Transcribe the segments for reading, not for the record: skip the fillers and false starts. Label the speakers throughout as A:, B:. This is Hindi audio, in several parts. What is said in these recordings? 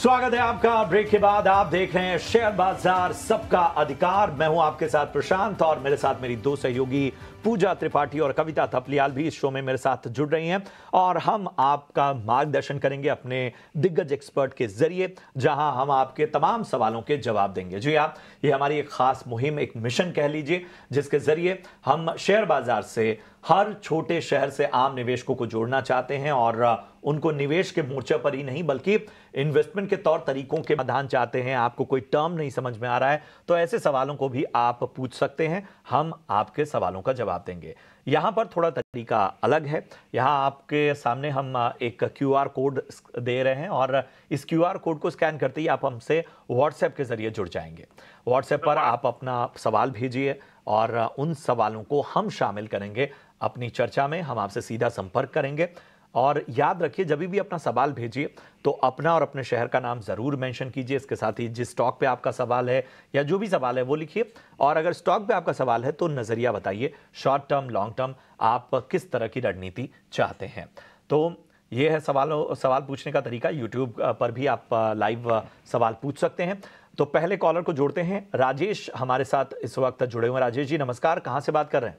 A: स्वागत है आपका। ब्रेक के बाद आप देख रहे हैं शेयर बाजार सबका अधिकार। मैं हूं आपके साथ प्रशांत और मेरे साथ मेरी दो सहयोगी पूजा त्रिपाठी और कविता थपलियाल भी इस शो में मेरे साथ जुड़ रही हैं और हम आपका मार्गदर्शन करेंगे अपने दिग्गज एक्सपर्ट के जरिए, जहां हम आपके तमाम सवालों के जवाब देंगे। जी हाँ, ये हमारी एक खास मुहिम, एक मिशन कह लीजिए, जिसके जरिए हम शेयर बाजार से हर छोटे शहर से आम निवेशकों को जोड़ना चाहते हैं और उनको निवेश के मोर्चे पर ही नहीं बल्कि इन्वेस्टमेंट के तौर तरीकों के समाधान चाहते हैं। आपको कोई टर्म नहीं समझ में आ रहा है तो ऐसे सवालों को भी आप पूछ सकते हैं, हम आपके सवालों का जवाब देंगे। यहां पर थोड़ा तरीका अलग है। यहां आपके सामने हम एक क्यूआर कोड दे रहे हैं और इस क्यूआर कोड को स्कैन करते ही आप हमसे व्हाट्सएप के जरिए जुड़ जाएंगे। व्हाट्सएप पर आप अपना सवाल भेजिए और उन सवालों को हम शामिल करेंगे अपनी चर्चा में। हम आपसे सीधा संपर्क करेंगे और याद रखिए, जब भी अपना सवाल भेजिए तो अपना और अपने शहर का नाम जरूर मेंशन कीजिए। इसके साथ ही जिस स्टॉक पे आपका सवाल है या जो भी सवाल है वो लिखिए और अगर स्टॉक पे आपका सवाल है तो नजरिया बताइए, शॉर्ट टर्म, लॉन्ग टर्म, आप किस तरह की रणनीति चाहते हैं। तो ये है सवाल पूछने का तरीका। यूट्यूब पर भी आप लाइव सवाल पूछ सकते हैं। तो पहले कॉलर को जोड़ते हैं। राजेश हमारे साथ इस वक्त जुड़े हुए हैं। राजेश जी नमस्कार, कहाँ से बात कर रहे हैं?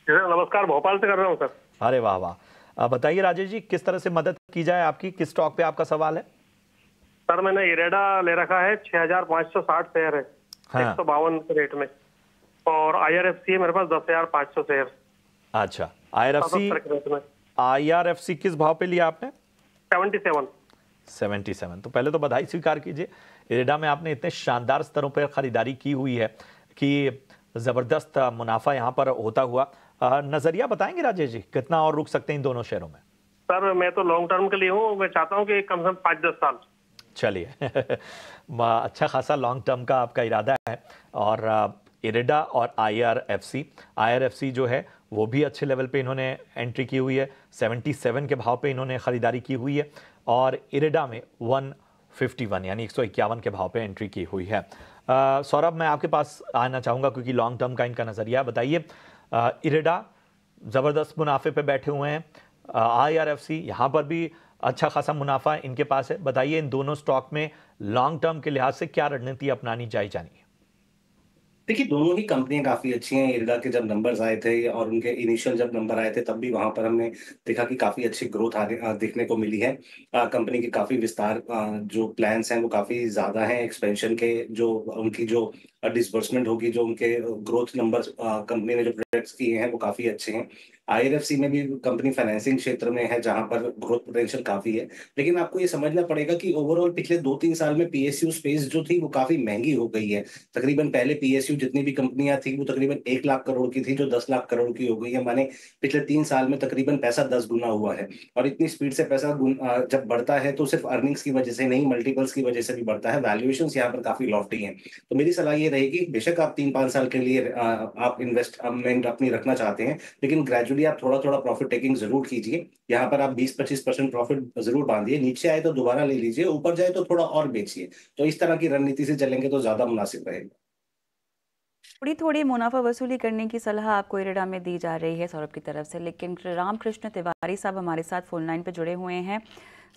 B: नमस्कार, भोपाल से कर रहा हूँ सर।
A: अरे वाह वाह, बताइए राजेश जी, किस तरह से मदद की जाए आपकी, किस स्टॉक पे आपका सवाल है?
B: सर मैंने इरेडा ले रखा है, 6560 शेयर है। हाँ। 152 रेट में, और IRFC है मेरे पास 10,500 शेयर।
A: अच्छा, IRFC किस भाव पे लिया आपने? 77। तो पहले तो बधाई स्वीकार कीजिए, इरेडा में आपने इतने शानदार स्तरों पर खरीदारी की हुई है कि जबरदस्त मुनाफा यहाँ पर होता हुआ। नजरिया बताएंगे राजेश जी, कितना और रुक सकते हैं इन दोनों शेयरों में?
B: सर मैं तो लॉन्ग टर्म के लिए हूँ, मैं चाहता हूँ कि कम से कम 5-10 साल।
A: चलिए अच्छा खासा लॉन्ग टर्म का आपका इरादा है। और इरेडा और IRFC जो है वो भी अच्छे लेवल पे इन्होंने एंट्री की हुई है। 77 के भाव पे इन्होंने खरीदारी की हुई है और इरेडा में 151 यानी 151 के भाव पे एंट्री की हुई है। सौरभ, मैं आपके पास आना चाहूँगा क्योंकि लॉन्ग टर्म का इनका नज़रिया। बताइए, इरेडा ज़बरदस्त मुनाफे पे बैठे हुए हैं, IRFC यहाँ पर भी अच्छा खासा मुनाफा इनके पास है। बताइए, इन दोनों स्टॉक में लॉन्ग टर्म के लिहाज से क्या रणनीति अपनानी जानी है?
C: देखिए, दोनों ही कंपनियां काफी अच्छी हैं। इरडा के जब नंबर्स आए थे और उनके इनिशियल जब नंबर आए थे तब भी वहां पर हमने देखा कि काफी अच्छी ग्रोथ देखने को मिली है। कंपनी के काफी विस्तार जो प्लान्स हैं वो काफी ज्यादा हैं। एक्सपेंशन के जो उनकी जो डिसबर्समेंट होगी, जो उनके ग्रोथ नंबर्स कंपनी ने जो प्रोजेक्ट्स किए हैं वो काफी अच्छे हैं। IRFC में भी कंपनी फाइनेंसिंग क्षेत्र में है जहां पर ग्रोथ पोटेंशियल काफी है। लेकिन आपको ये समझना पड़ेगा कि ओवरऑल पिछले 2-3 साल में PSU स्पेस जो थी वो काफी महंगी हो गई है। तकरीबन पहले PSU जितनी भी कंपनियां थी वो तकरीबन 1 लाख करोड़ की थी, जो 10 लाख करोड़ की हो गई है। माने पिछले 3 साल में तकरीबन पैसा 10 गुना हुआ है। और इतनी स्पीड से पैसा जब बढ़ता है तो सिर्फ अर्निंग्स की वजह से नहीं, मल्टीपल्स की वजह से भी बढ़ता है। वैल्यूएशंस यहाँ पर काफी लॉफ्टी हैं। तो मेरी सलाह ये रहेगी, बेशक आप 3-5 साल के लिए आप इन्वेस्टमेंट अपनी रखना चाहते हैं, लेकिन ग्रेजुअली आप थोड़ा थोड़ा प्रॉफिट टेकिंग जरूर कीजिए। यहाँ पर आप 20-25% प्रॉफिट जरूर बांधिए। नीचे आए तो दोबारा ले लीजिए, ऊपर जाए तो थोड़ा और बेचिए। तो इस तरह की रणनीति से चलेंगे तो ज्यादा मुनासिब रहेगा।
D: थोड़ी थोड़ी मुनाफा वसूली करने की सलाह आपको इरेडा में दी जा रही है सौरभ की तरफ से, लेकिन रामकृष्ण तिवारी साहब हमारे साथ फोन लाइन पे जुड़े हुए हैं।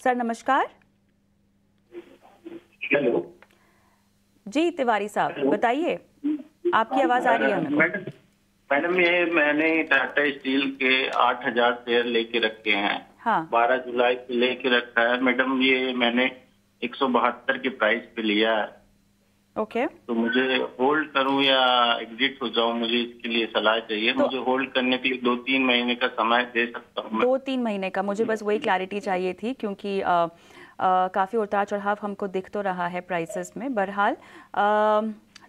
D: सर नमस्कार।
E: हेलो
D: जी तिवारी साहब बताइए, आपकी आवाज आ रही है हमें।
E: मैडम, ये मैंने टाटा स्टील के 8,000 शेयर लेके रखे हैं।
D: हाँ।
E: 12 जुलाई से लेके रखा है मैडम। ये मैंने 172 के प्राइस पे लिया है।
D: ओके।
E: तो मुझे होल्ड करूं या एग्जिट हो जाऊं, मुझे इसके लिए सलाह चाहिए। तो मुझे होल्ड करने के लिए 2-3 महीने का समय दे सकता हूं?
D: 2-3 महीने का, मुझे बस वही क्लैरिटी चाहिए थी क्योंकि काफ़ी उतार चढ़ाव हमको दिख तो रहा है प्राइसेस में। बहरहाल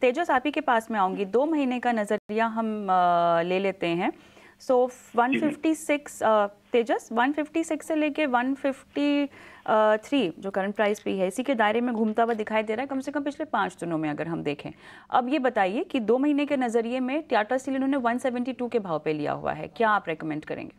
D: तेजस आप ही के पास में आऊँगी। 2 महीने का नज़रिया हम ले लेते हैं। सो 156 तेजस 156 से लेके 153 जो करंट प्राइस पे है, इसी के दायरे में घूमता हुआ दिखाई दे रहा है कम से कम पिछले 5 दिनों में अगर हम देखें। अब ये बताइए कि 2 महीने के नज़रिए में टाटा स्टील उन्होंने 172 के भाव पे लिया हुआ है, क्या आप रेकमेंड करेंगे?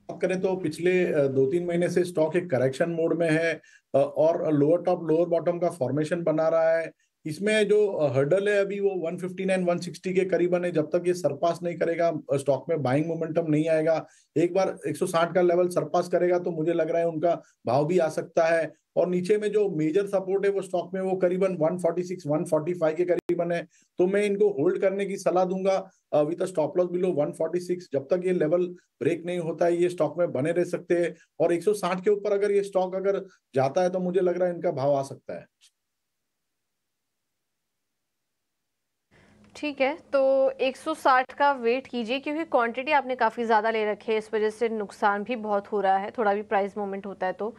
F: बात करें तो पिछले 2-3 महीने से स्टॉक एक करेक्शन मोड में है और लोअर टॉप लोअर बॉटम का फॉर्मेशन बना रहा है। इसमें जो हर्डल है अभी वो 159 160 के करीबन है। जब तक ये सरपास नहीं करेगा, स्टॉक में बाइंग मोमेंटम नहीं आएगा। एक बार 160 का लेवल सरपास करेगा तो मुझे लग रहा है उनका भाव भी आ सकता है। और नीचे में जो मेजर सपोर्ट है वो स्टॉक में वो करीबन 146 145 के करीबन है। तो मैं इनको होल्ड करने की सलाह दूंगा विद स्टॉप लॉस बिलो 146। जब तक ये लेवल ब्रेक नहीं होता है ये स्टॉक में बने रह सकते हैं। और 160 के ऊपर अगर ये स्टॉक अगर जाता है तो मुझे लग रहा है इनका भाव आ सकता है।
G: ठीक है, तो 160 का वेट कीजिए, क्योंकि क्वांटिटी आपने काफ़ी ज़्यादा ले रखी है, इस वजह से नुकसान भी बहुत हो रहा है। थोड़ा भी प्राइस मूवमेंट होता है तो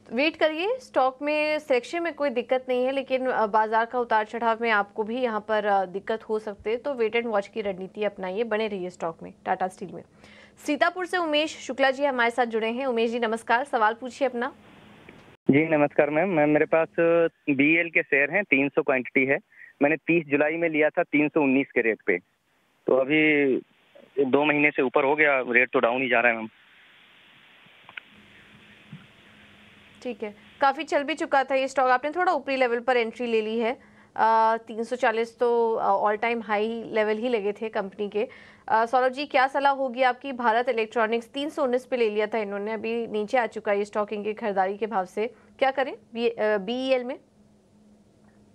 G: वेट करिए। स्टॉक में सिलेक्शन में कोई दिक्कत नहीं है, लेकिन बाजार का उतार चढ़ाव में आपको भी यहाँ पर दिक्कत हो सकती है। तो वेट एंड वॉच की रणनीति अपनाइए, बने रहिए स्टॉक में। टाटा स्टील में सीतापुर से उमेश शुक्ला जी हमारे साथ जुड़े हैं। उमेश जी नमस्कार, सवाल पूछिए अपना।
H: जी नमस्कार मैम, मेरे पास BEL के शेयर हैं, 300 क्वांटिटी है। मैंने 30 जुलाई में लिया था 319 के रेट पे, तो अभी 2 महीने से ऊपर हो गया, रेट तो डाउन ही जा रहा है मैम।
G: ठीक है, काफ़ी चल भी चुका था ये स्टॉक, आपने थोड़ा ऊपरी लेवल पर एंट्री ले ली है। 340 तो ऑल टाइम हाई लेवल ही लगे थे कंपनी के। सौरभ जी क्या सलाह होगी आपकी? भारत इलेक्ट्रॉनिक्स 319 पे ले लिया था इन्होंने, अभी नीचे आ चुका है ये स्टॉक इनके खरीदारी के भाव से, क्या करें BEL में?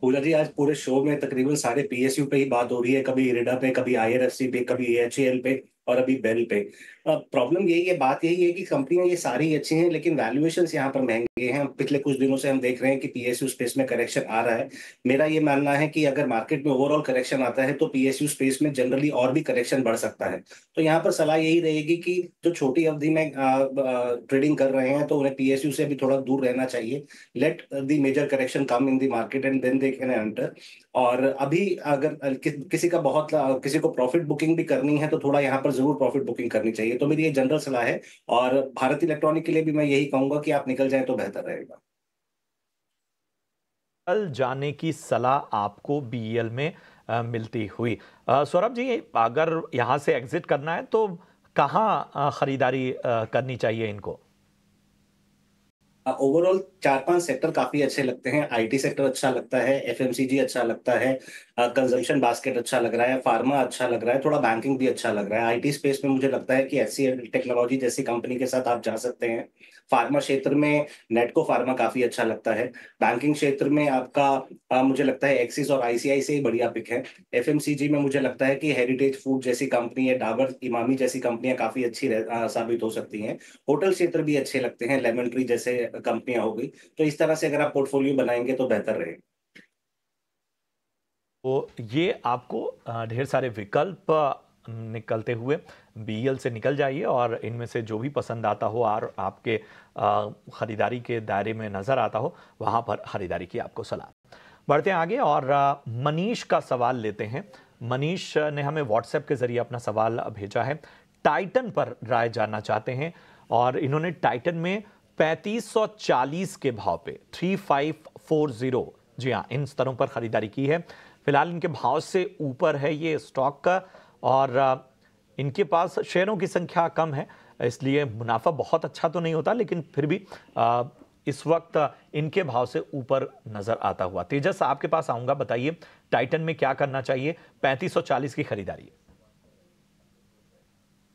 C: पूजा जी, आज पूरे शो में तकरीबन सारे PSU पे ही बात हो रही है, कभी इरेडा पे, कभी IRFC पे, कभी AHEL पे और अभी बेल पे। प्रॉब्लम यही है, बात यही है कि कंपनियां ये सारी अच्छी हैं लेकिन वैल्यूएशंस यहाँ पर महंगे हैं। पिछले कुछ दिनों से हम देख रहे हैं कि PSU स्पेस में करेक्शन आ रहा है। मेरा ये मानना है कि अगर मार्केट में ओवरऑल करेक्शन आता है तो PSU स्पेस में जनरली और भी करेक्शन बढ़ सकता है। तो यहाँ पर सलाह यही रहेगी कि जो छोटी अवधि में ट्रेडिंग कर रहे हैं तो उन्हें PSU से भी थोड़ा दूर रहना चाहिए। Let the major correction come in the market and then they can enter. और अभी अगर किसी को प्रॉफिट बुकिंग भी करनी है तो थोड़ा यहाँ पर जरूर प्रॉफिट बुकिंग करनी चाहिए। तो मेरी ये जनरल सलाह है। और भारत इलेक्ट्रॉनिक के लिए भी मैं यही कहूंगा कि आप निकल जाएं तो बेहतर रहेगा।
A: कल जाने की सलाह आपको BEL में मिलती हुई। सौरभ जी, अगर यहां से एग्जिट करना है तो कहां खरीदारी करनी चाहिए इनको?
C: ओवरऑल 4-5 सेक्टर काफी अच्छे लगते हैं। IT सेक्टर अच्छा लगता है, FMCG अच्छा लगता है, कंजम्पशन बास्केट अच्छा लग रहा है, फार्मा अच्छा लग रहा है, थोड़ा बैंकिंग भी अच्छा लग रहा है। IT स्पेस में मुझे लगता है कि HCL टेक्नोलॉजी जैसी कंपनी के साथ आप जा सकते हैं। फार्मा क्षेत्र में नेटको फार्मा काफी अच्छा लगता है। बैंकिंग क्षेत्र में आपका मुझे लगता है एक्सिस और ICICI बढ़िया पिक है। FMCG में मुझे लगता है कि हेरिटेज फूड जैसी कंपनी है, डाबर इमामी जैसी कंपनियां काफी अच्छी साबित हो सकती हैं। होटल क्षेत्र भी अच्छे लगते हैं, लेमन ट्री जैसे कंपनियां हो गई। तो इस तरह से अगर आप पोर्टफोलियो बनाएंगे तो बेहतर रहेगा।
A: तो ये आपको ढेर सारे विकल्प निकलते हुए BEL से निकल जाइए और इनमें से जो भी पसंद आता हो और आपके खरीदारी के दायरे में नजर आता हो वहां पर खरीदारी की आपको सलाह। बढ़ते हैं आगे और मनीष का सवाल लेते हैं। मनीष ने हमें WhatsApp के जरिए अपना सवाल भेजा है। टाइटन पर राय जानना चाहते हैं और इन्होंने टाइटन में 3540 के भाव पे 3540, जी हाँ, इन स्तरों पर खरीदारी की है। फिलहाल इनके भाव से ऊपर है ये स्टॉक का और इनके पास शेयरों की संख्या कम है, इसलिए मुनाफा बहुत अच्छा तो नहीं होता, लेकिन फिर भी इस वक्त इनके भाव से ऊपर नजर आता हुआ। तेजस, आपके पास आऊंगा, बताइए टाइटन में क्या करना चाहिए? 3540 की खरीदारी।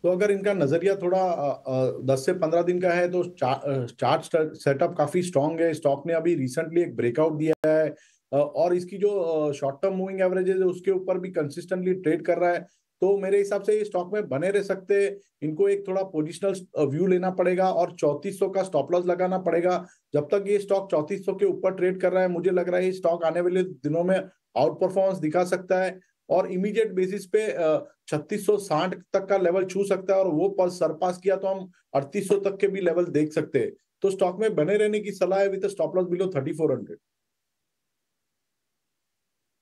F: तो अगर इनका नजरिया थोड़ा 10 से 15 दिन का है तो चार्ट सेटअप काफी स्ट्रांग है। स्टॉक ने अभी रिसेंटली एक ब्रेकआउट दिया है और इसकी जो शॉर्ट टर्म मूविंग एवरेजेस है उसके ऊपर भी कंसिस्टेंटली ट्रेड कर रहा है। तो मेरे हिसाब से ये स्टॉक में बने रह सकते हैं। इनको एक थोड़ा पोजिशनल व्यू लेना पड़ेगा और 3400 का स्टॉप लॉस लगाना पड़ेगा। जब तक ये स्टॉक 3400 के ऊपर ट्रेड कर रहा है मुझे लग रहा है ये स्टॉक आने वाले दिनों में आउट परफॉर्मेंस दिखा सकता है और इमीडिएट बेसिस पे 3660 तक का लेवल छू सकता है और वो सरपास किया तो हम 3800 तक के भी लेवल देख सकते हैं। तो स्टॉक में बने रहने की सलाह है विद स्टॉप लॉस बिलो 3400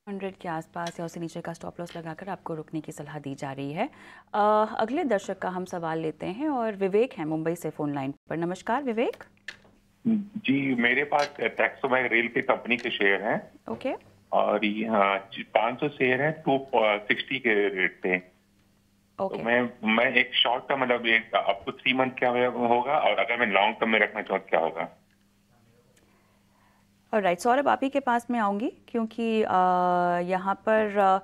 D: के आसपास या उससे नीचे का स्टॉप लॉस लगाकर आपको रुकने की सलाह दी जा रही है। अगले दर्शक का हम सवाल लेते हैं और विवेक है मुंबई से फोन लाइन पर। नमस्कार विवेक
I: जी, मेरे पास टैक्सोमैक रेल के कंपनी के शेयर हैं।
D: ओके।
I: और यहाँ 500 शेयर है 260 के रेट पे।
D: ओके।
I: तो मैं एक शॉर्ट टर्म मतलब एक आपको 3 मंथ क्या होगा और अगर मैं लॉन्ग टर्म में रखना चाहूँ क्या होगा?
D: राइट, सौरभ आप ही के पास में आऊँगी क्योंकि यहाँ पर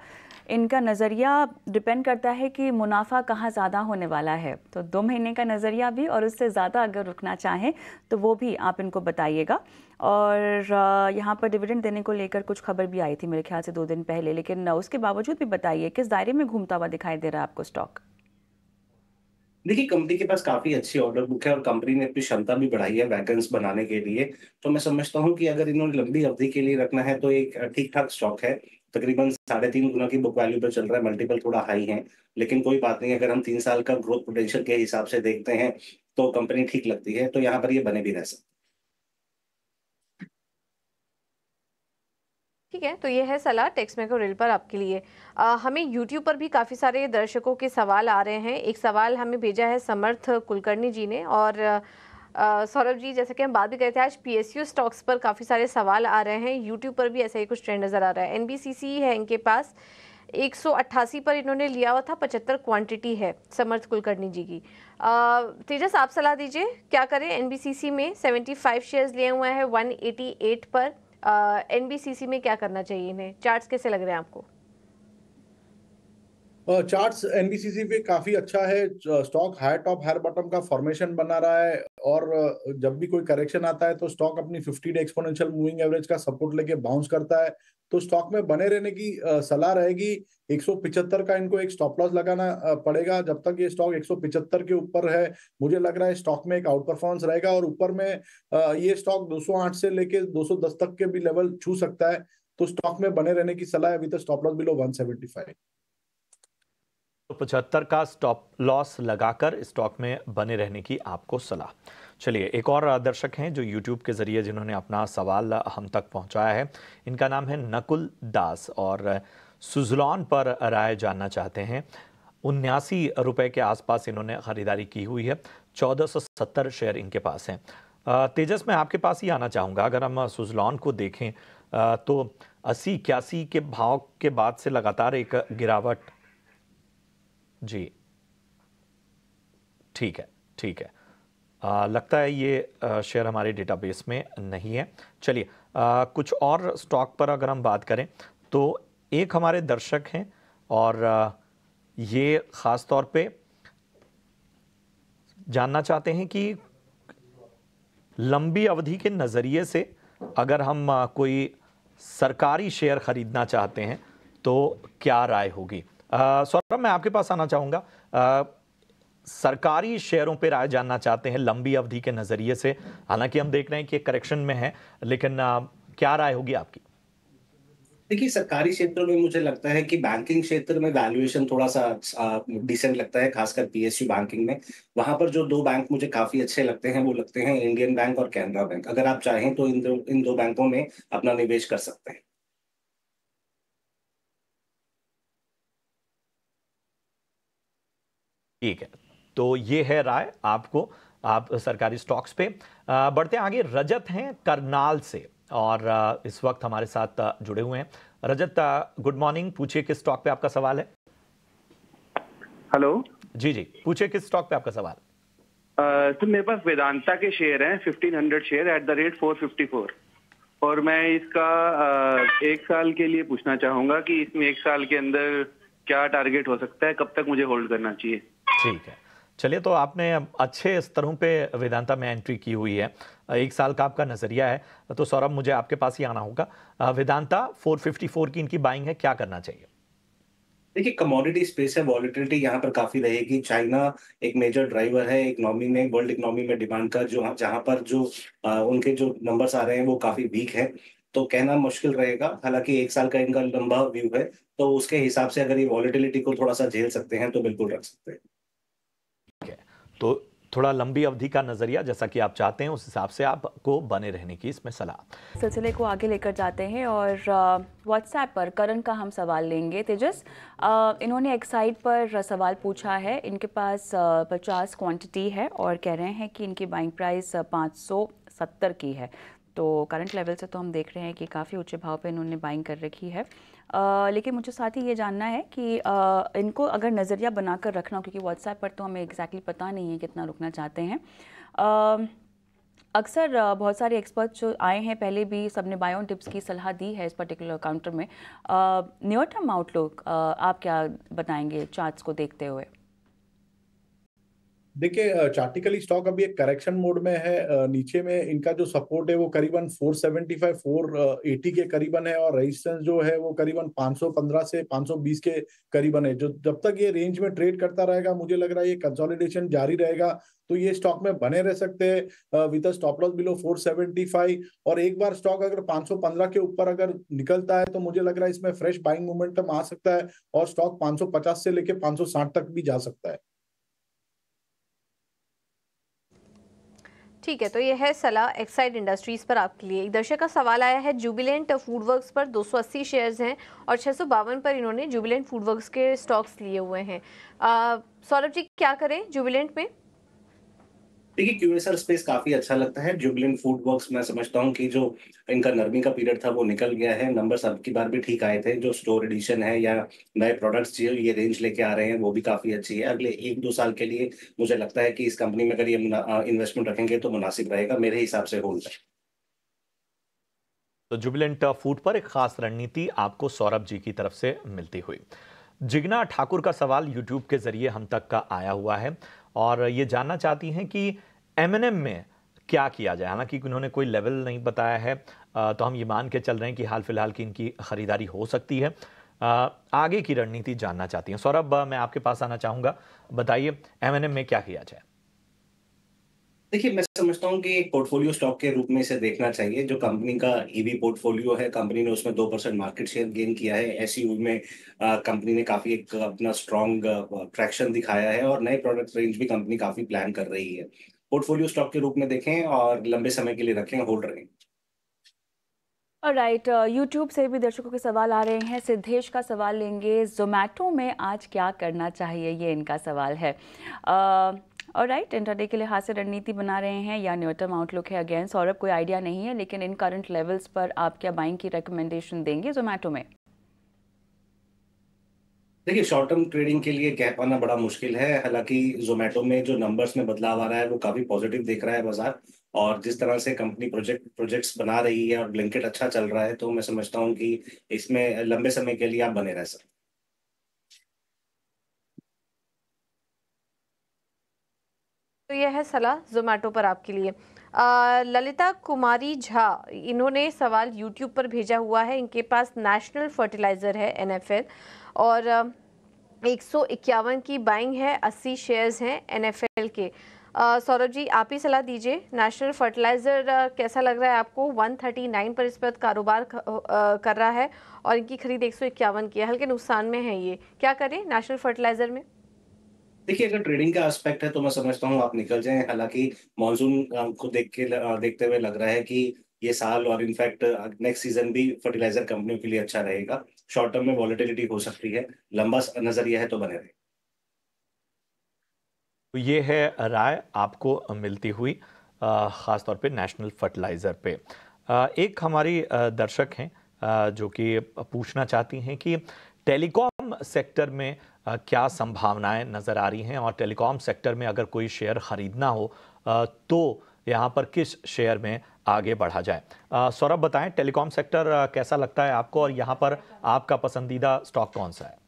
D: इनका नज़रिया डिपेंड करता है कि मुनाफा कहाँ ज़्यादा होने वाला है। तो 2 महीने का नज़रिया भी और उससे ज़्यादा अगर रुकना चाहें तो वो भी आप इनको बताइएगा। और यहाँ पर डिविडेंड देने को लेकर कुछ खबर भी आई थी मेरे ख्याल से 2 दिन पहले, लेकिन उसके बावजूद भी बताइए किस दायरे में घूमता हुआ दिखाई दे रहा है आपको स्टॉक?
C: देखिए, कंपनी के पास काफी अच्छी ऑर्डर बुक है और कंपनी ने अपनी क्षमता भी बढ़ाई है वैगन्स बनाने के लिए। तो मैं समझता हूँ कि अगर इन्होंने लंबी अवधि के लिए रखना है तो एक ठीक ठाक स्टॉक है। तकरीबन 3.5 गुना की बुक वैल्यू पर चल रहा है, मल्टीपल थोड़ा हाई है, लेकिन कोई बात नहीं। अगर हम 3 साल का ग्रोथ पोटेंशियल के हिसाब से देखते हैं तो कंपनी ठीक लगती है, तो यहाँ पर ये बने भी रह सकते।
G: ठीक है, तो ये है सलाह टेक्समेको रील पर आपके लिए। हमें यूट्यूब पर भी काफ़ी सारे दर्शकों के सवाल आ रहे हैं। एक सवाल हमें भेजा है समर्थ कुलकर्णी जी ने, और सौरभ जी, जैसे कि हम बात भी करते हैं, आज पीएसयू स्टॉक्स पर काफ़ी सारे सवाल आ रहे हैं। यूट्यूब पर भी ऐसा ही कुछ ट्रेंड नज़र आ रहा है। एनबीसीसी है इनके पास, 188 पर इन्होंने लिया हुआ था, 75 क्वांटिटी है समर्थ कुलकर्णी जी की। तेजस, आप सलाह दीजिए क्या करें? एनबीसीसी में 75 शेयर्स लिए हुए हैं 188 पर। एनबीसीसी में क्या करना चाहिए इन्हें? चार्ट्स कैसे लग रहे हैं आपको?
F: चार्ट्स एनबीसीसी पे काफी अच्छा है। Stock higher top higher bottom का फॉर्मेशन बना रहा है, और जब भी कोई करेक्शन आता है तो स्टॉक अपनी 50 डे एक्सपोनेंशियल मूविंग एवरेज का सपोर्ट लेके बाउंस करता है। तो स्टॉक में बने रहने की सलाह रहेगी। 175 का इनको एक स्टॉप लॉस लगाना पड़ेगा। जब तक ये स्टॉक 175 के ऊपर है, मुझे लग रहा है स्टॉक में एक आउट परफॉर्मेंस रहेगा, और ऊपर में ये स्टॉक 208 से लेके 210 तक के भी लेवल छू सकता है। तो स्टॉक में बने रहने की सलाह है। अभी तो स्टॉप लॉस बिलो 175।
A: 75 का स्टॉप लॉस लगाकर स्टॉक में बने रहने की आपको सलाह। चलिए, एक और दर्शक हैं जो YouTube के जरिए जिन्होंने अपना सवाल हम तक पहुंचाया है। इनका नाम है नकुल दास और सुज़लॉन पर राय जानना चाहते हैं। 79 रुपए के आसपास इन्होंने खरीदारी की हुई है। 1470 शेयर इनके पास हैं। तेजस, मैं आपके पास ही आना चाहूँगा। अगर हम सुज़लॉन को देखें तो 80-81 के भाव के बाद से लगातार एक गिरावट। जी, ठीक है, ठीक है। लगता है ये शेयर हमारे डेटाबेस में नहीं है। चलिए, कुछ और स्टॉक पर अगर हम बात करें तो एक हमारे दर्शक हैं और ये ख़ास तौर पे जानना चाहते हैं कि लंबी अवधि के नज़रिए से अगर हम कोई सरकारी शेयर खरीदना चाहते हैं तो क्या राय होगी। सौरभ, मैं आपके पास आना चाहूँगा। सरकारी शेयरों पे राय जानना चाहते हैं लंबी अवधि के नज़रिए से। हालांकि हम देख रहे हैं कि करेक्शन में है, लेकिन क्या राय होगी आपकी?
C: देखिए, सरकारी क्षेत्र में मुझे लगता है कि बैंकिंग क्षेत्र में वैल्यूएशन थोड़ा सा डिसेंट लगता है, खासकर पीएसयू बैंकिंग में। वहां पर जो 2 बैंक मुझे काफी अच्छे लगते हैं वो लगते हैं इंडियन बैंक और कैनरा बैंक। अगर आप चाहें तो इन दो बैंकों में अपना निवेश कर सकते हैं।
A: ठीक है, तो ये है राय आपको, आप सरकारी स्टॉक्स पे। बढ़ते आगे। रजत हैं करनाल से और इस वक्त हमारे साथ जुड़े हुए हैं। रजत, गुड मॉर्निंग। पूछिए किस स्टॉक पे आपका सवाल है।
J: हेलो
A: जी जी, पूछिए किस स्टॉक पे आपका सवाल।
J: तो मेरे पास वेदांता के शेयर हैं 1500 शेयर एट द रेट 454, और मैं इसका 1 साल के लिए पूछना चाहूंगा कि इसमें 1 साल के अंदर क्या टारगेट हो सकता है, कब तक मुझे होल्ड करना चाहिए।
A: ठीक है, चलिए, तो आपने अच्छे स्तरों पे वेदांता में एंट्री की हुई है। 1 साल का आपका नजरिया है, तो सौरभ मुझे आपके पास ही आना होगा। वेदांता 454 की इनकी बाइंग है, क्या करना चाहिए?
C: देखिए, कमोडिटी स्पेस है, वॉलिटिलिटी यहाँ पर काफी रहेगी। चाइना एक मेजर ड्राइवर है इकोनॉमी में, वर्ल्ड इकोनॉमी में डिमांड का, जो जहाँ पर जो उनके जो नंबर्स आ रहे हैं वो काफी वीक है। तो कहना मुश्किल रहेगा। हालांकि 1 साल का इनका लंबा व्यू है, तो उसके हिसाब से अगर ये वॉलिटिलिटी को थोड़ा सा झेल सकते हैं तो बिल्कुल रख सकते हैं।
A: तो थोड़ा लंबी अवधि का नजरिया जैसा कि आप चाहते हैं, उस हिसाब से आपको बने रहने की इसमें सलाह।
D: सिलसिले को आगे लेकर जाते हैं और व्हाट्सएप पर करण का हम सवाल लेंगे। तेजस, इन्होंने एक्साइड पर सवाल पूछा है। इनके पास 50 क्वांटिटी है और कह रहे हैं कि इनकी बाइंग प्राइस 570 की है। तो करंट लेवल से तो हम देख रहे हैं कि काफ़ी ऊंचे भाव पे इन्होंने बाइंग कर रखी है। लेकिन मुझे साथ ही ये जानना है कि इनको अगर नज़रिया बनाकर रखना हो, क्योंकि व्हाट्सएप पर तो हमें एग्जैक्टली पता नहीं है कितना रुकना चाहते हैं, अक्सर बहुत सारे एक्सपर्ट्स जो आए हैं पहले भी सबने बाय ऑन टिप्स की सलाह दी है इस पर्टिकुलर काउंटर में। नियर टर्म आउटलुक आप क्या बताएंगे चार्ट्स को देखते हुए?
F: देखिए, चार्टिकली स्टॉक अभी एक करेक्शन मोड में है। नीचे में इनका जो सपोर्ट है वो करीबन 475 480 के करीबन है, और रेजिस्टेंस जो है वो करीबन 515 से 520 के करीबन है। जो जब तक ये रेंज में ट्रेड करता रहेगा, मुझे लग रहा है ये कंसोलिडेशन जारी रहेगा, तो ये स्टॉक में बने रह सकते हैं with a stop loss below 475। और एक बार स्टॉक अगर 515 के ऊपर अगर निकलता है तो मुझे लग रहा है इसमें फ्रेश बाइंग मोमेंटम आ सकता है, और स्टॉक 550 से लेके 560 तक भी जा सकता है।
G: ठीक है, तो ये है सलाह एक्साइड इंडस्ट्रीज पर आपके लिए। एक दर्शक का सवाल आया है, जुबिलेंट फूडवर्क्स पर 280 शेयर्स हैं और 652 पर इन्होंने जुबिलेंट फूडवर्क्स के स्टॉक्स लिए हुए हैं। सौरभ जी, क्या करें जुबिलेंट में?
C: देखिए, क्यूएसआर स्पेस काफी अच्छा लगता है। जुबिलेंट फूड वर्क्स मैं समझता हूँ कि जो इनका नरमी का पीरियड था वो निकल गया है। नंबर्स अब की बार भी ठीक आए थे। जो स्टोर एडिशन है या नए प्रोडक्ट्स जो ये रेंज लेके आ रहे हैं वो भी काफी अच्छी है। अगले 1-2 साल के लिए मुझे लगता है कि इस कंपनी में अगर ये इन्वेस्टमेंट रखेंगे तो मुनासिब रहेगा, मेरे हिसाब से होल्ड है।
A: तो जुबिलेंट फूड पर एक खास रणनीति आपको सौरभ जी की तरफ से मिलती हुई। जिग्ना ठाकुर का सवाल यूट्यूब के जरिए हम तक का आया हुआ है और ये जानना चाहती हैं कि एमएनएम में क्या किया जाए। हालांकि उन्होंने कोई लेवल नहीं बताया है, तो हम ये मान के चल रहे हैं कि हाल फिलहाल की इनकी खरीदारी हो सकती है। आगे की रणनीति जानना चाहती हैं। सौरभ, मैं आपके पास आना चाहूंगा, बताइए एमएनएम में क्या किया जाए।
C: देखिए, मैं समझता हूँ कि एक पोर्टफोलियो स्टॉक के रूप में इसे देखना चाहिए। जो कंपनी का ईवी पोर्टफोलियो है, कंपनी ने उसमें 2% मार्केट शेयर गेन किया है। एसयूवी में कंपनी ने काफी एक अपना स्ट्रॉन्ग ट्रैक्शन दिखाया है, और नए प्रोडक्ट रेंज भी कंपनी काफी प्लान कर रही है। पोर्टफोलियो स्टॉक के रूप में देखें और लंबे समय के लिए रखें, होल्ड रहें।
D: राइट, यूट्यूब से भी दर्शकों के सवाल आ रहे हैं। सिद्धेश का सवाल लेंगे, जोमेटो में आज क्या करना चाहिए, ये इनका सवाल है। और राइट, इंटरडे के लिहाज से रणनीति बना रहे हैं या न्यू टर्म आउटलुक है? अगेन सौरभ, कोई आइडिया नहीं है, लेकिन इन करंट लेवल्स पर आप क्या बाइंग की रिकमेंडेशन देंगे जोमेटो में?
C: देखिए, शॉर्ट टर्म ट्रेडिंग के लिए कह पाना बड़ा मुश्किल है। हालांकि जोमेटो में जो नंबर्स में बदलाव आ रहा है वो काफी पॉजिटिव दिख रहा है बाजार, और जिस तरह से कंपनी प्रोजेक्ट्स बना रही है और ब्लिंकिट अच्छा चल रहा है, तो मैं समझता हूँ कि इसमें लंबे समय के लिए आप बने रह सकते हैं।
G: तो यह है सलाह जोमेटो पर आपके लिए। ललिता कुमारी झा, इन्होंने सवाल यूट्यूब पर भेजा हुआ है। इनके पास नेशनल फर्टिलाइजर है एनएफएल, और 151 की बाइंग है, 80 शेयर्स हैं एनएफएल के। सौरभ जी, आप ही सलाह दीजिए। नेशनल फर्टिलाइजर कैसा लग रहा है आपको? 139 पर इस पर कारोबार कर रहा है, और इनकी खरीद 151 की है। हल्के नुकसान में है ये, क्या करें नेशनल फर्टिलाइजर में?
C: देखिए, अगर ट्रेडिंग का एस्पेक्ट है तो मैं समझता हूँ आप निकल जाएं। हालांकि मॉनसून को देखते हुए लग रहा है कि ये साल और इनफैक्ट नेक्स्ट सीजन भी फर्टिलाइजर कंपनियों के लिए अच्छा रहेगा। शॉर्ट टर्म में वॉलेटिलिटी हो सकती है, लंबा नजरिया है तो बने रहे।
A: तो ये है राय आपको मिलती हुई ख़ास तौर पे नेशनल फर्टिलाइज़र पे। एक हमारी दर्शक हैं जो कि पूछना चाहती हैं कि टेलीकॉम सेक्टर में क्या संभावनाएं नज़र आ रही हैं, और टेलीकॉम सेक्टर में अगर कोई शेयर ख़रीदना हो तो यहाँ पर किस शेयर में आगे बढ़ा जाए। सौरभ, बताएं टेलीकॉम सेक्टर कैसा लगता है आपको, और यहाँ पर आपका पसंदीदा स्टॉक कौन सा है?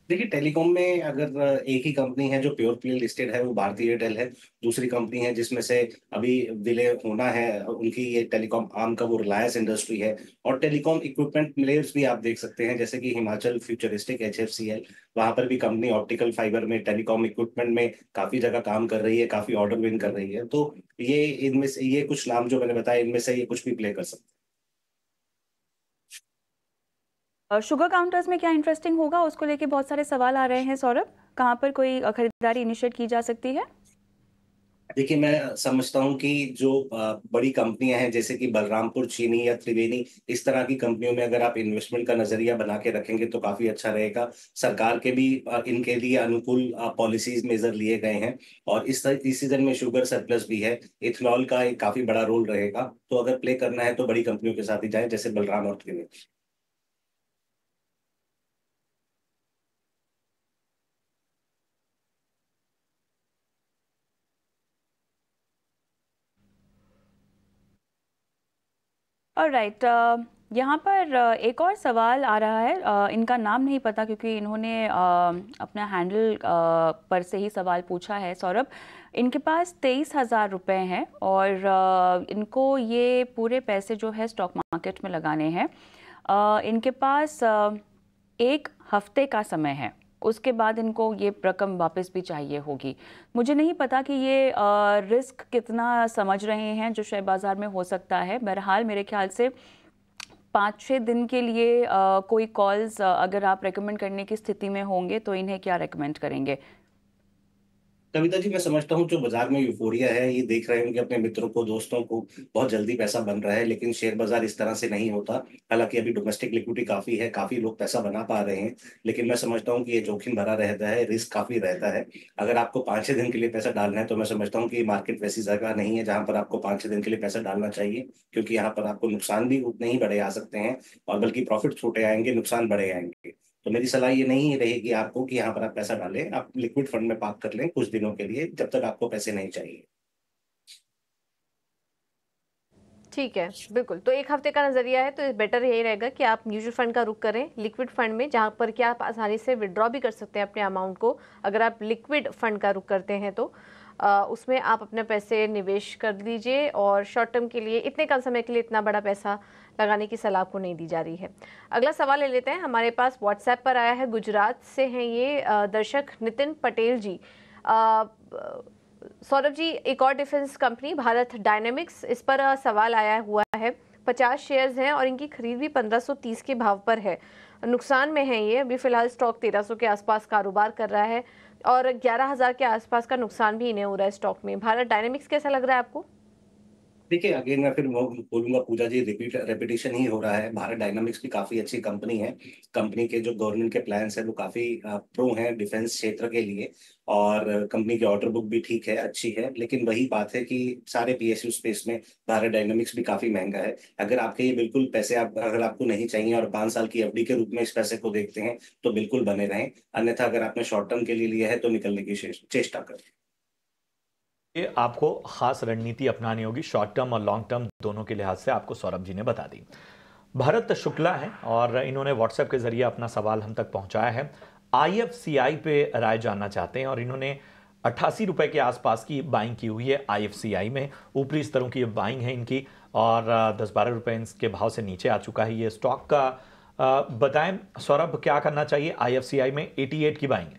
C: देखिए, टेलीकॉम में अगर एक ही कंपनी है जो प्योर प्ले लिस्टेड है वो भारती एयरटेल है। दूसरी कंपनी है जिसमें से अभी विलय होना है उनकी, ये टेलीकॉम आर्म का, वो रिलायंस इंडस्ट्री है। और टेलीकॉम इक्विपमेंट प्लेयर्स भी आप देख सकते हैं, जैसे कि हिमाचल फ्यूचरिस्टिक HFCL। वहां पर भी कंपनी ऑप्टिकल फाइबर में, टेलीकॉम इक्विपमेंट में काफी जगह काम कर रही है, काफी ऑर्डर विन कर रही है। तो ये इनमें से ये कुछ नाम जो मैंने बताया, इनमें से ये कुछ भी प्ले कर सकते हैं।
D: शुगर काउंटर्स में क्या इंटरेस्टिंग होगा, उसको लेके बहुत सारे सवाल आ रहे हैं सौरभ। कहाँ पर कोई खरीदारी इनिशिएट की जा सकती है?
C: देखिए, मैं समझता हूँ कि जो बड़ी कंपनियां हैं जैसे कि बलरामपुर चीनी या त्रिवेणी, इस तरह की कंपनियों में अगर आप इन्वेस्टमेंट का नजरिया बना के रखेंगे तो काफी अच्छा रहेगा। सरकार के भी इनके लिए अनुकूल पॉलिसीज मेजर लिए गए हैं, और इस सीजन में शुगर सरप्लस भी है। इथेनॉल का एक काफी बड़ा रोल रहेगा, तो अगर प्ले करना है तो बड़ी कंपनियों के साथ ही जाए, जैसे बलराम और त्रिवेणी।
D: ऑलराइट, यहाँ पर एक और सवाल आ रहा है, इनका नाम नहीं पता क्योंकि इन्होंने अपना हैंडल पर से ही सवाल पूछा है। सौरभ, इनके पास 23,000 रुपये हैं और इनको ये पूरे पैसे जो है स्टॉक मार्केट में लगाने हैं। इनके पास 1 हफ्ते का समय है, उसके बाद इनको ये रकम वापस भी चाहिए होगी। मुझे नहीं पता कि ये रिस्क कितना समझ रहे हैं जो शेयर बाज़ार में हो सकता है। बहरहाल मेरे ख्याल से 5-6 दिन के लिए कोई कॉल्स अगर आप रेकमेंड करने की स्थिति में होंगे तो इन्हें क्या रेकमेंड करेंगे?
C: कविता जी, मैं समझता हूँ जो बाजार में यूफोरिया है, ये देख रहे होंगे अपने मित्रों को, दोस्तों को, बहुत जल्दी पैसा बन रहा है, लेकिन शेयर बाजार इस तरह से नहीं होता। हालांकि अभी डोमेस्टिक लिक्विडिटी काफी है, काफी लोग पैसा बना पा रहे हैं, लेकिन मैं समझता हूँ कि ये जोखिम भरा रहता है, रिस्क काफी रहता है। अगर आपको 5-6 दिन के लिए पैसा डालना है तो मैं समझता हूँ कि मार्केट वैसी जगह नहीं है जहां पर आपको 5-6 दिन के लिए पैसा डालना चाहिए, क्योंकि यहाँ पर आपको नुकसान भी उतने ही बड़े आ सकते हैं और बल्कि प्रॉफिट छोटे आएंगे, नुकसान बड़े आएंगे। तो मेरी सलाह ये नहीं रहेगी आपको कि यहाँ पर आप पैसा डालें, आप लिक्विड फंड में पार्क कर लें कुछ दिनों के लिए, जब तक आपको पैसे नहीं चाहिए।
G: ठीक है, बिल्कुल। तो 1 हफ्ते का नजरिया है, तो बेटर यही रहेगा कि आप म्यूचुअल फंड का रुख करें, लिक्विड फंड में, जहां पर कि आप आसानी से विड्रॉ भी कर सकते हैं अपने अमाउंट को। अगर आप लिक्विड फंड का रुख करते हैं तो उसमें आप अपने पैसे निवेश कर दीजिए और शॉर्ट टर्म के लिए इतने कम समय के लिए इतना बड़ा पैसा लगाने की सलाह आपको नहीं दी जा रही है। अगला सवाल ले लेते हैं, हमारे पास व्हाट्सएप पर आया है, गुजरात से हैं ये दर्शक नितिन पटेल जी। सौरभ जी, एक और डिफेंस कंपनी भारत डायनेमिक्स, इस पर सवाल आया हुआ है। 50 शेयर्स हैं और इनकी खरीद भी 1530 के भाव पर है। नुकसान में है ये, अभी फिलहाल स्टॉक 1300 के आसपास कारोबार कर रहा है और 11,000 के आसपास का नुकसान भी इन्हें हो रहा है स्टॉक में। भारत डायनेमिक्स कैसा लग रहा है आपको?
C: देखिए, अगेन मैं फिर बोलूंगा पूजा जी, रेपिटेशन ही हो रहा है। भारत डायनामिक्स भी काफी अच्छी कंपनी है। कंपनी के जो गवर्नमेंट के प्लान्स है वो काफी प्रो हैं डिफेंस क्षेत्र के लिए, और कंपनी की ऑर्डर बुक भी ठीक है, अच्छी है। लेकिन वही बात है कि सारे पीएसयू स्पेस में भारत डायनामिक्स भी काफी महंगा है। अगर आपके ये बिल्कुल पैसे अगर आपको नहीं चाहिए और 5 साल की एफडी के रूप में इस पैसे को देखते हैं तो बिल्कुल बने रहें, अन्यथा अगर आपने शॉर्ट टर्म के लिए लिया है तो निकलने की चेष्टा करें।
A: ये आपको खास रणनीति अपनानी होगी, शॉर्ट टर्म और लॉन्ग टर्म दोनों के लिहाज से, आपको सौरभ जी ने बता दी। भरत शुक्ला है और इन्होंने व्हाट्सएप के जरिए अपना सवाल हम तक पहुंचाया है। IFCI पे राय जानना चाहते हैं और इन्होंने 88 रुपए के आसपास की बाइंग की हुई है IFCI में। ऊपरी स्तरों की बाइंग है इनकी और 10-12 रुपए इसके भाव से नीचे आ चुका है ये स्टॉक का। बताएं सौरभ, क्या करना चाहिए? IFCI में 88 की बाइंग है।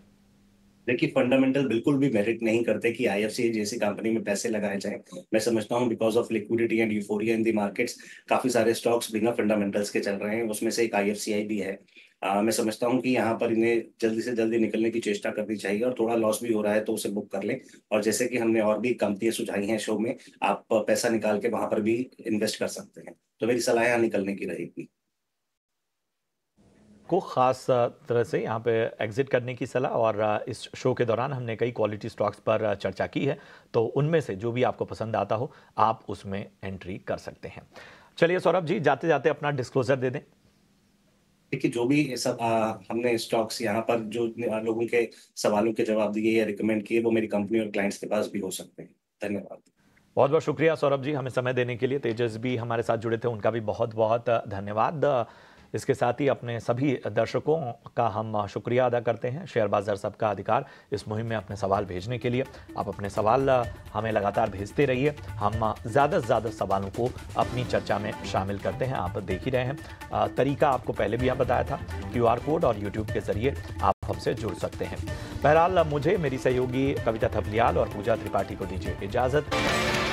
C: देखिए, फंडामेंटल बिल्कुल भी मेरिट नहीं करते कि IFCI जैसी कंपनी में पैसे लगाए जाएं। मैं समझता हूं because of liquidity and euphoria in the markets काफी सारे स्टॉक्स बिना फंडामेंटल्स के चल रहे हैं, उसमें से एक IFCI भी है। मैं समझता हूं कि यहाँ पर इन्हें जल्दी से जल्दी निकलने की चेष्टा करनी चाहिए, और थोड़ा लॉस भी हो रहा है तो उसे बुक कर लें। और जैसे कि हमने और भी कंपनियां सुझाई हैं शो में, आप पैसा निकाल के वहां पर भी इन्वेस्ट कर सकते हैं। तो मेरी सलाह यहाँ निकलने की रहेगी।
A: को खास तरह से यहाँ पे एग्जिट करने की सलाह, और इस शो के दौरान हमने कई क्वालिटी स्टॉक्स पर चर्चा की है, तो उनमें से जो भी आपको पसंद आता हो आप उसमें एंट्री कर सकते हैं। चलिए सौरभ जी, जाते जाते अपना डिस्क्लोजर दे दें।
C: देखिए, जो भी सब हमने स्टॉक्स यहाँ पर जो लोगों के सवालों के जवाब दिए या रिकमेंड किए, वो मेरी कंपनी और क्लाइंट्स के पास भी हो सकते हैं। धन्यवाद।
A: बहुत बहुत शुक्रिया सौरभ जी, हमें समय देने के लिए। तेजस भी हमारे साथ जुड़े थे, उनका भी बहुत बहुत धन्यवाद। इसके साथ ही अपने सभी दर्शकों का हम शुक्रिया अदा करते हैं। शेयर बाजार सबका अधिकार इस मुहिम में अपने सवाल भेजने के लिए आप अपने सवाल हमें लगातार भेजते रहिए। हम ज़्यादा से ज़्यादा सवालों को अपनी चर्चा में शामिल करते हैं। आप देख ही रहे हैं, तरीका आपको पहले भी यहाँ बताया था, QR कोड और YouTube के जरिए आप हमसे जुड़ सकते हैं। बहरहाल मुझे, मेरी सहयोगी कविता थपलियाल और पूजा त्रिपाठी को दीजिए इजाज़त।